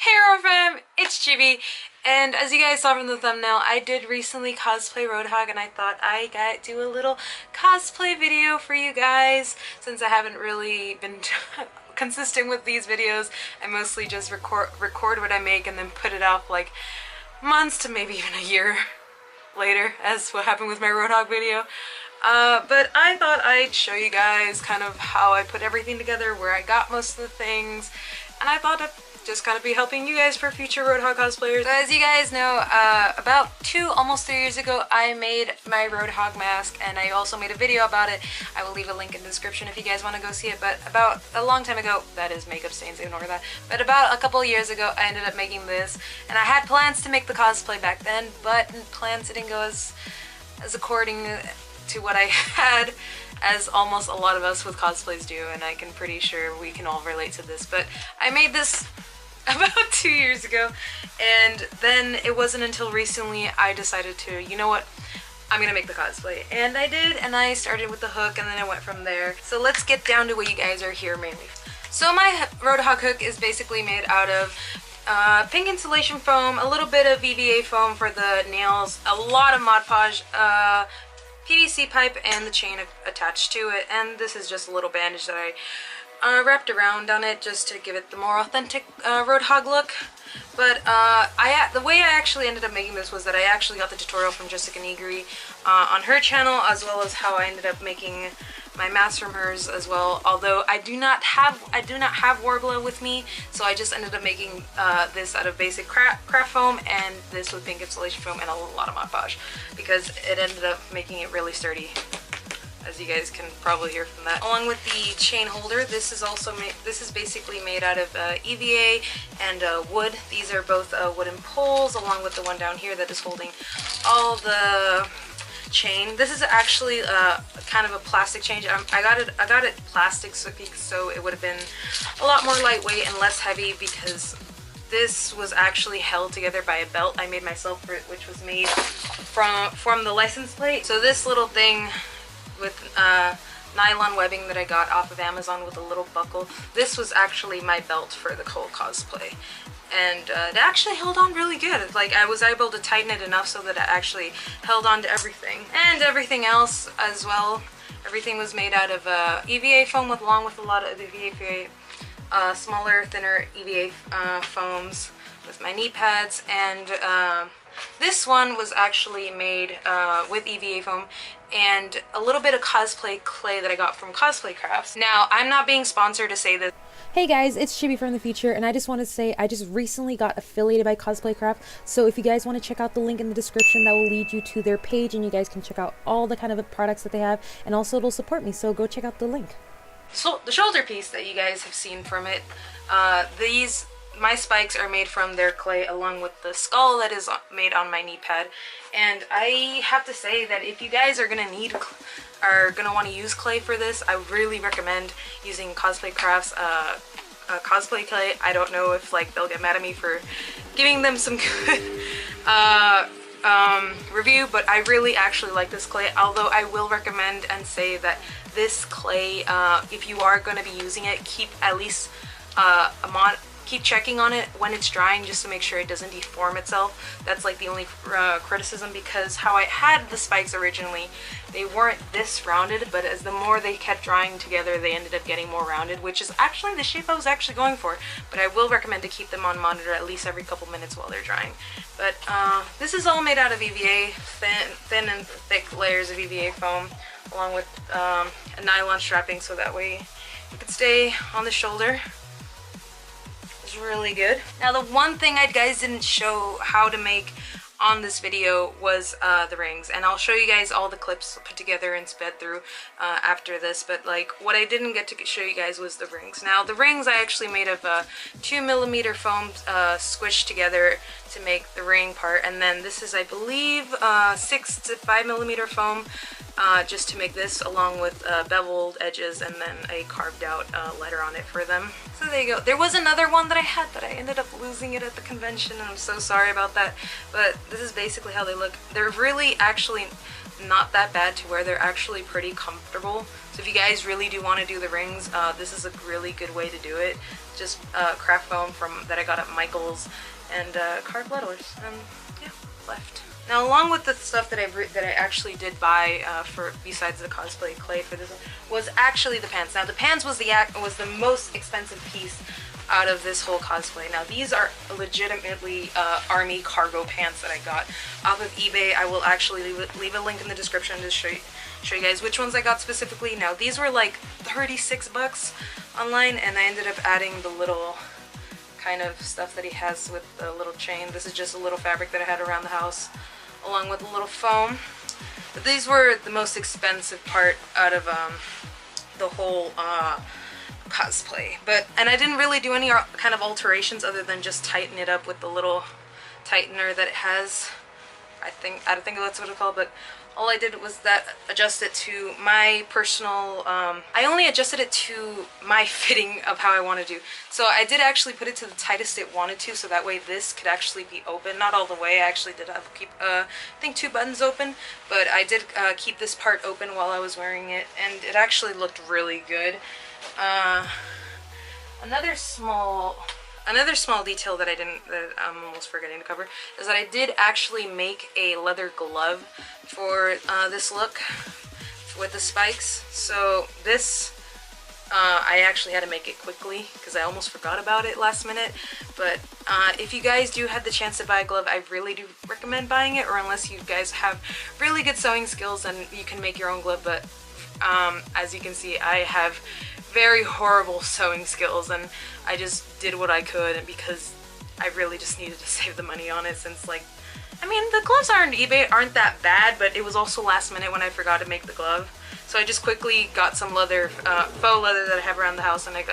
Hey ROADHOG, it's Chibi, and as you guys saw from the thumbnail, I did recently cosplay ROADHOG, and I thought I got do a little cosplay video for you guys. Since I haven't really been consistent with these videos, I mostly just record what I make and then put it off like months to maybe even a year later, as what happened with my ROADHOG video. But I thought I'd show you guys kind of how I put everything together, where I got most of the things, and I thought I'd just kind of be helping you guys for future ROADHOG cosplayers. So as you guys know, about almost 3 years ago, I made my ROADHOG mask, and I also made a video about it. I will leave a link in the description if you guys want to go see it. But about a long time ago, that is makeup stains, ignore that. But about a couple of years ago, I ended up making this, and I had plans to make the cosplay back then, but plans didn't go as according to what I had, as almost a lot of us with cosplays do, and I can pretty sure we can all relate to this. But I made this about 2 years ago, and then it wasn't until recently I decided to, you know what, I'm gonna make the cosplay. And I did, and I started with the hook, and then I went from there. So let's get down to what you guys are here mainly. So my ROADHOG hook is basically made out of pink insulation foam, a little bit of EVA foam for the nails, a lot of Mod Podge, PVC pipe, and the chain attached to it. And this is just a little bandage that I wrapped around on it just to give it the more authentic ROADHOG look. But the way I actually ended up making this was that I actually got the tutorial from Jessica Negri on her channel, as well as how I ended up making my mask from hers as well. Although I do not have Warbler with me, so I just ended up making this out of basic craft foam, and this with pink insulation foam and a lot of Mod Podge, because it ended up making it really sturdy, as you guys can probably hear from that. Along with the chain holder, this is also basically made out of EVA and wood. These are both wooden poles, along with the one down here that is holding all the chain. This is actually kind of a plastic chain. I got it plastic so it would have been a lot more lightweight and less heavy, because this was actually held together by a belt I made myself for it, which was made from the license plate. So this little thing with nylon webbing that I got off of Amazon with a little buckle, this was actually my belt for the whole cosplay, and it actually held on really good. Like, I was able to tighten it enough so that it actually held on to everything, and everything else as well. Everything was made out of EVA foam, along with a lot of EVA, smaller, thinner EVA foams with my knee pads, and this one was actually made with EVA foam and a little bit of cosplay clay that I got from Cosplay Crafts. Now, I'm not being sponsored to say this. Hey guys, it's Chibi from the future, and I just want to say I just recently got affiliated by Cosplay Crafts, so if you guys want to check out the link in the description, that will lead you to their page, and you guys can check out all the kind of products that they have, and also it'll support me, so go check out the link. So the shoulder piece that you guys have seen from it, my spikes are made from their clay, along with the skull that is made on my knee pad. And I have to say that if you guys are gonna want to use clay for this, I really recommend using Cosplay Crafts cosplay clay. I don't know if they'll get mad at me for giving them some good review, but I really actually like this clay. Although I will recommend and say that this clay, if you are going to be using it, keep at least keep checking on it when it's drying, just to make sure it doesn't deform itself. That's the only criticism, because how I had the spikes originally, they weren't this rounded, but as the more they kept drying together, they ended up getting more rounded, which is actually the shape I was actually going for. But I will recommend to keep them on monitor at least every couple minutes while they're drying. But this is all made out of EVA, thin and thick layers of EVA foam, along with a nylon strapping, so that way it could stay on the shoulder. Really good. Now, the one thing I guys didn't show how to make on this video was the rings, and I'll show you guys all the clips put together and sped through after this, but what I didn't get to show you guys was the rings. Now, the rings I actually made of 2mm foam squished together to make the ring part, and then this is, I believe, 6 to 5mm foam just to make this, along with beveled edges and then a carved out letter on it for them. So there you go. There was another one that I had that I ended up losing it at the convention, and I'm so sorry about that, but this is basically how they look. They're really actually not that bad to wear. They're actually pretty comfortable. So if you guys really do want to do the rings, this is a really good way to do it. Just craft foam that I got at Michael's, and carved letters, and yeah, left. Now, along with the stuff that I actually did buy for besides the cosplay clay for this one, was actually the pants. Now, the pants was the most expensive piece out of this whole cosplay. Now, these are legitimately army cargo pants that I got off of eBay. I will actually leave a link in the description to show you guys which ones I got specifically. Now, these were like 36 bucks online, and I ended up adding the little kind of stuff that he has with the little chain. This is just a little fabric that I had around the house, along with a little foam. But these were the most expensive part out of the whole cosplay. And I didn't really do any kind of alterations other than just tighten it up with the little tightener that it has. I think that's what it's called, but all I did was adjust it to my personal, I only adjusted it to my fitting of how I want to do. So I did actually put it to the tightest it wanted to, so that way this could actually be open. Not all the way, I actually did have to keep, I think 2 buttons open, but I did keep this part open while I was wearing it, and it actually looked really good. Another small detail that I'm almost forgetting to cover is that I did actually make a leather glove for this look with the spikes. So this, I actually had to make it quickly because I almost forgot about it last minute. But if you guys do have the chance to buy a glove, I really do recommend buying it, or unless you guys have really good sewing skills and you can make your own glove. But as you can see, I have very horrible sewing skills, and I just did what I could, and because I really just needed to save the money on it, since, like, I mean, the gloves on eBay aren't that bad, but it was also last minute when I forgot to make the glove. So I just quickly got some leather, faux leather that I have around the house, and I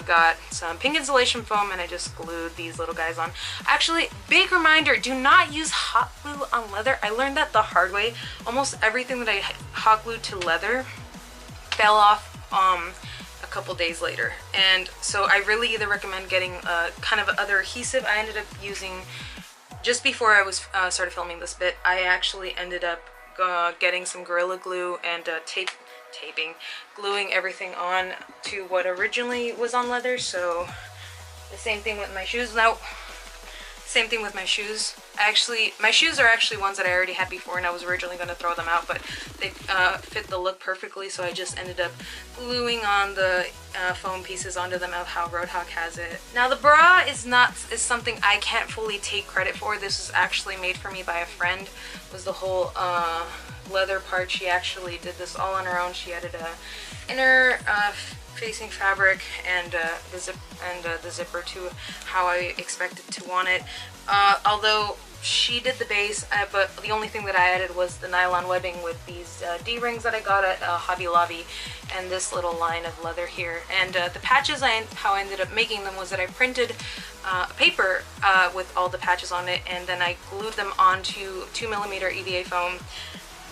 got some pink insulation foam, and I just glued these little guys on. Actually, big reminder, do not use hot glue on leather. I learned that the hard way. Almost everything that I hot glued to leather fell off a couple days later, and so I really either recommend getting kind of other adhesive. I ended up using, just before I was started filming this bit, I actually ended up getting some Gorilla Glue and gluing everything on to what originally was on leather. So the same thing with my shoes. Now, same thing with my shoes. My shoes are actually ones that I already had before, and I was originally going to throw them out, but they fit the look perfectly, so I just ended up gluing on the foam pieces onto them of how ROADHOG has it. Now, the bra is something I can't fully take credit for. This was actually made for me by a friend. It was the whole leather part. She actually did this all on her own. She added a inner facing fabric and the zipper to how I expected to want it. Although she did the base, but the only thing that I added was the nylon webbing with these D-rings that I got at Hobby Lobby, and this little line of leather here. And the patches, how I ended up making them was that I printed a paper with all the patches on it, and then I glued them onto 2mm EVA foam,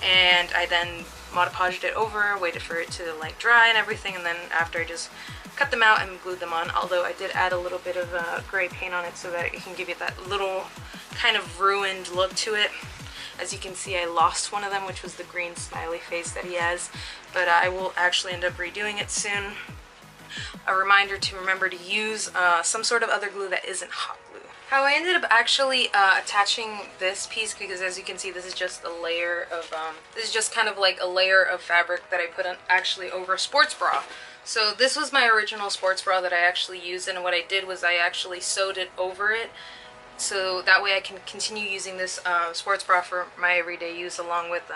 and I then Mod Podged it over, waited for it to like dry and everything, and then after I just cut them out and glued them on. Although I did add a little bit of gray paint on it so that it can give you that little kind of ruined look to it. As you can see, I lost one of them, which was the green smiley face that he has, but I will actually end up redoing it soon. A reminder to remember to use some sort of other glue that isn't hot glue. How I ended up actually attaching this piece, because as you can see, this is just a layer of, this is just kind of like a layer of fabric that I put on actually over a sports bra. So this was my original sports bra that I actually used, and what I did was I actually sewed it over it, so that way I can continue using this sports bra for my everyday use, along with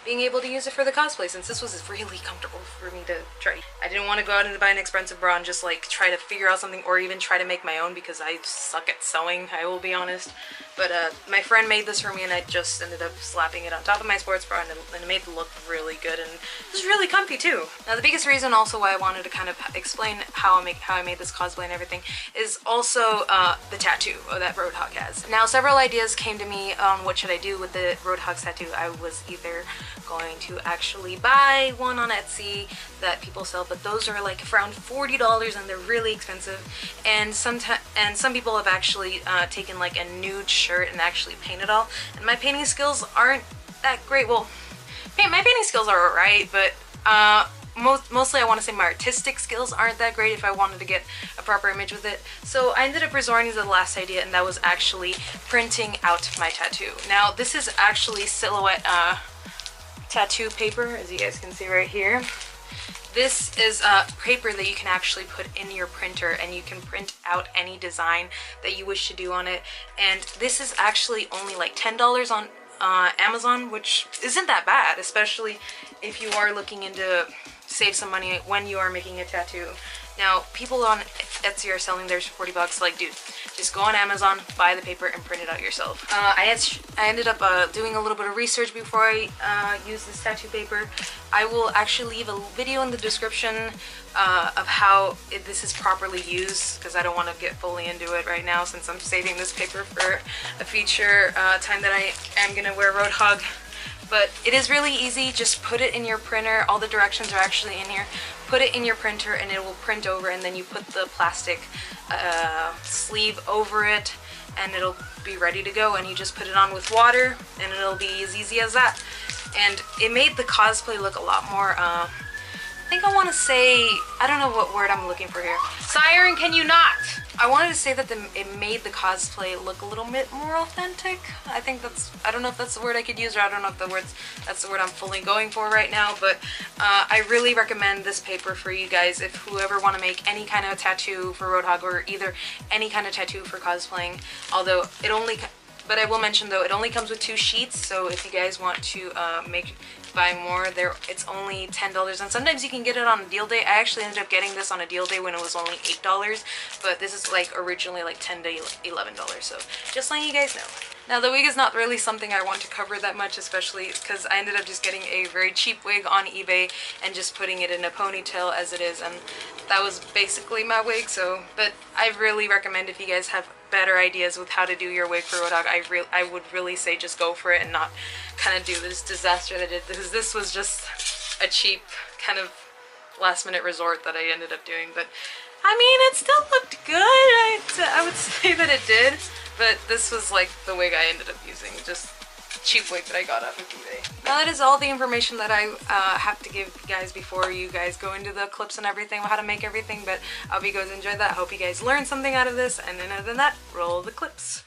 being able to use it for the cosplay, since this was really comfortable for me to try. I didn't want to go out and buy an expensive bra and just like try to figure out something, or even try to make my own, because I suck at sewing, I will be honest. But my friend made this for me, and I just ended up slapping it on top of my sports bra, and it made it look really good, and it was really comfy too. Now, the biggest reason also why I wanted to kind of explain how I made this cosplay and everything is also the tattoo that ROADHOG Roadhog has. Now, several ideas came to me on what should I do with the Roadhog tattoo. I was either going to actually buy one on Etsy that people sell, but those are like around $40 and they're really expensive. And some people have actually taken like a nude shirt and actually painted all. And my painting skills aren't that great. Well, my painting skills are alright, but mostly I want to say my artistic skills aren't that great if I wanted to get a proper image with it. So I ended up resorting to the last idea, and that was actually printing out my tattoo. Now this is actually silhouette tattoo paper, as you guys can see right here. This is paper that you can actually put in your printer, and you can print out any design that you wish to do on it. And this is actually only like $10 on Amazon, which isn't that bad, especially if you are looking into save some money when you are making a tattoo. Now, people on Etsy are selling theirs for $40. Like, dude, just go on Amazon, buy the paper, and print it out yourself. I ended up doing a little bit of research before I used this tattoo paper. I will actually leave a video in the description of how this is properly used, because I don't want to get fully into it right now since I'm saving this paper for a future time that I am going to wear Roadhog. But it is really easy. Just put it in your printer. All the directions are actually in here. Put it in your printer and it will print over, and then you put the plastic sleeve over it and it'll be ready to go, and you just put it on with water and it'll be as easy as that. And it made the cosplay look a lot more, I think I want to say, I don't know what word I'm looking for here. Siren, can you not? I wanted to say that it made the cosplay look a little bit more authentic. I think that's, I don't know if that's the word I could use, or I don't know if that's the word I'm fully going for right now, but I really recommend this paper for you guys if whoever want to make any kind of tattoo for Roadhog, or either any kind of tattoo for cosplaying. Although it only, but I will mention though, it only comes with 2 sheets, so if you guys want to buy more, it's only $10, and sometimes you can get it on a deal day. I actually ended up getting this on a deal day when it was only $8, but this is like originally like $10 to $11, so just letting you guys know. Now, the wig is not really something I want to cover that much, especially because I ended up just getting a very cheap wig on eBay and just putting it in a ponytail as it is, and that was basically my wig. So, but I really recommend, if you guys have better ideas with how to do your wig for Roadhog, I would really say just go for it and not kind of do this disaster that I did, because this was just a cheap kind of last minute resort that I ended up doing. But I mean, it still looked good. I would say that it did, but this was like the wig I ended up using, just cheap wig that I got off of eBay. Now that is all the information that I have to give you guys before you guys go into the clips and everything, how to make everything, but I hope you guys enjoyed that. I hope you guys learned something out of this, and then other than that, roll the clips.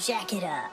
Jack it up.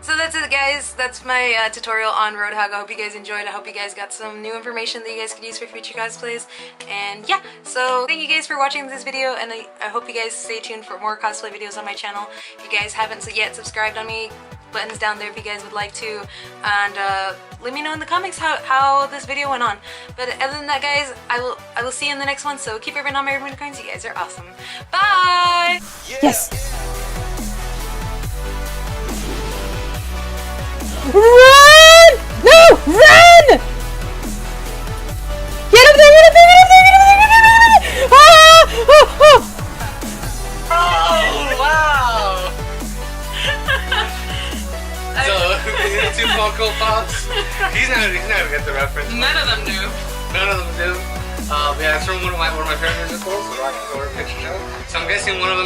So that's it, guys. That's my tutorial on Roadhog. I hope you guys enjoyed. I hope you guys got some new information that you guys could use for future cosplays. And yeah, so thank you guys for watching this video, and I hope you guys stay tuned for more cosplay videos on my channel. If you guys haven't yet subscribed on me, buttons down there if you guys would like to, and let me know in the comments how this video went on. But other than that, guys, I will see you in the next one, so keep everyone on my unicorns. You guys are awesome. Bye! Yes! Run! No! Run! Get up there! Get up there! Get up there! Get up there! Get up there! Ah! Oh! Oh! Oh, wow! So, the two Funko Pops, he's not gonna get the reference. None of them knew. None of them do. Yeah, it's from one of my favorite musicals, so I can go over pictures of. So I'm guessing one of them